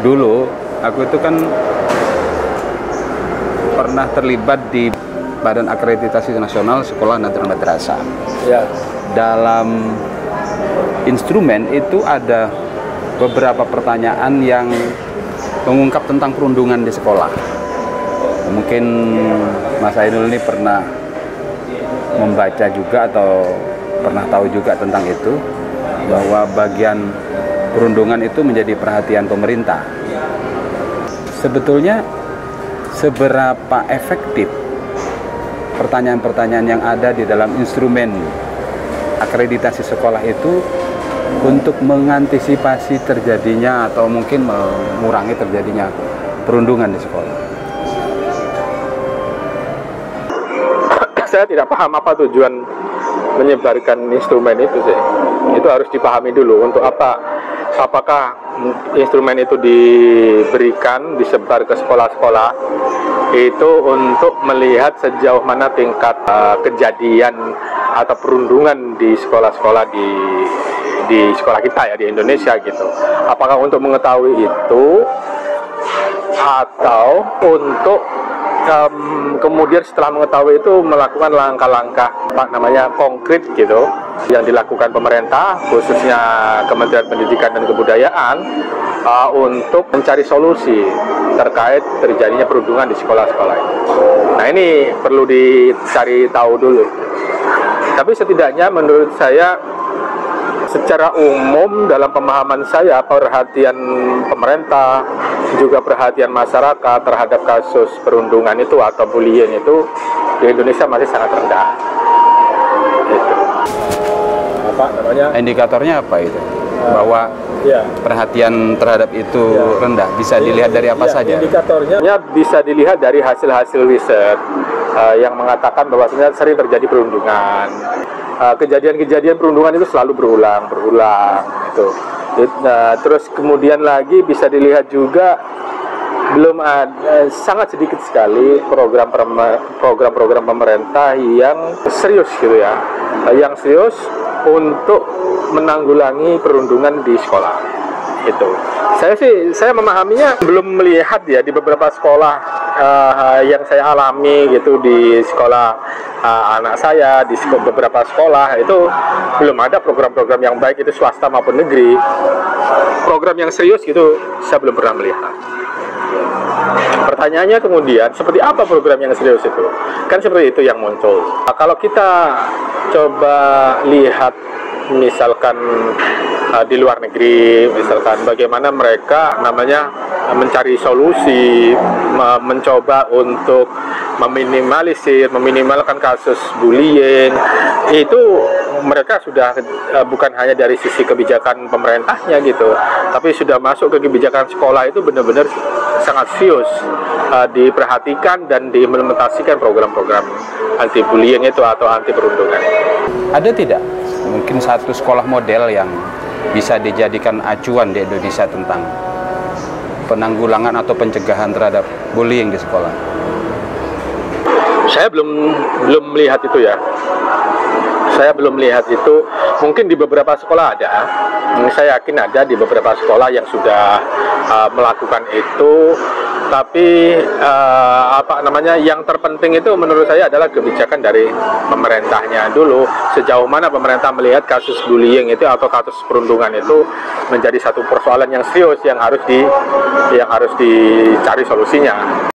Dulu aku itu kan pernah terlibat di Badan Akreditasi Nasional Sekolah dan Madrasah. Ya. Dalam instrumen itu ada beberapa pertanyaan yang mengungkap tentang perundungan di sekolah. Mungkin Mas Ainul ini pernah membaca juga atau pernah tahu juga tentang itu, bahwa bagian perundungan itu menjadi perhatian pemerintah. Sebetulnya seberapa efektif pertanyaan-pertanyaan yang ada di dalam instrumen akreditasi sekolah itu untuk mengantisipasi terjadinya atau mungkin mengurangi terjadinya perundungan di sekolah? Saya tidak paham apa tujuan menyebarkan instrumen itu sih. Itu harus dipahami dulu untuk apa. Apakah instrumen itu diberikan, disebar ke sekolah-sekolah itu untuk melihat sejauh mana tingkat kejadian atau perundungan di sekolah-sekolah di sekolah kita ya, di Indonesia gitu. Apakah untuk mengetahui itu atau untuk kemudian setelah mengetahui itu melakukan langkah-langkah konkret gitu yang dilakukan pemerintah, khususnya Kementerian Pendidikan dan Kebudayaan, untuk mencari solusi terkait terjadinya perundungan di sekolah-sekolah ini. Nah, ini perlu dicari tahu dulu. Tapi setidaknya menurut saya, secara umum dalam pemahaman saya, perhatian pemerintah juga perhatian masyarakat terhadap kasus perundungan itu atau bullying itu di Indonesia masih sangat rendah. Itu. Apa namanya? Indikatornya apa itu? Bahwa perhatian terhadap itu rendah. Bisa dilihat dari apa saja? Indikatornya bisa dilihat dari hasil-hasil riset yang mengatakan bahwasanya sering terjadi perundungan. Kejadian-kejadian perundungan itu selalu berulang itu. Terus kemudian lagi bisa dilihat juga belum ada, sangat sedikit sekali program-program pemerintah yang serius gitu ya, yang serius untuk menanggulangi perundungan di sekolah. Itu saya memahaminya belum melihat ya di beberapa sekolah yang saya alami gitu, di sekolah anak saya, di beberapa sekolah itu belum ada program-program yang baik, itu swasta maupun negeri, program yang serius gitu saya belum pernah melihat. Pertanyaannya kemudian, seperti apa program yang serius itu? Kan seperti itu yang muncul. Nah, kalau kita coba lihat misalkan di luar negeri, misalkan bagaimana mereka mencari solusi, mencoba untuk meminimalkan kasus bullying, itu mereka sudah bukan hanya dari sisi kebijakan pemerintahnya gitu, tapi sudah masuk ke kebijakan sekolah itu benar-benar sangat serius diperhatikan dan diimplementasikan program-program anti bullying itu atau anti perundungan. Ada tidak mungkin satu sekolah model yang bisa dijadikan acuan di Indonesia tentang penanggulangan atau pencegahan terhadap bullying di sekolah? Saya belum melihat itu ya. Saya belum melihat itu. Mungkin di beberapa sekolah ada. Saya yakin ada di beberapa sekolah yang sudah melakukan itu. Tapi yang terpenting itu menurut saya adalah kebijakan dari pemerintahnya dulu. Sejauh mana pemerintah melihat kasus bullying itu atau kasus perundungan itu menjadi satu persoalan yang serius yang harus dicari solusinya.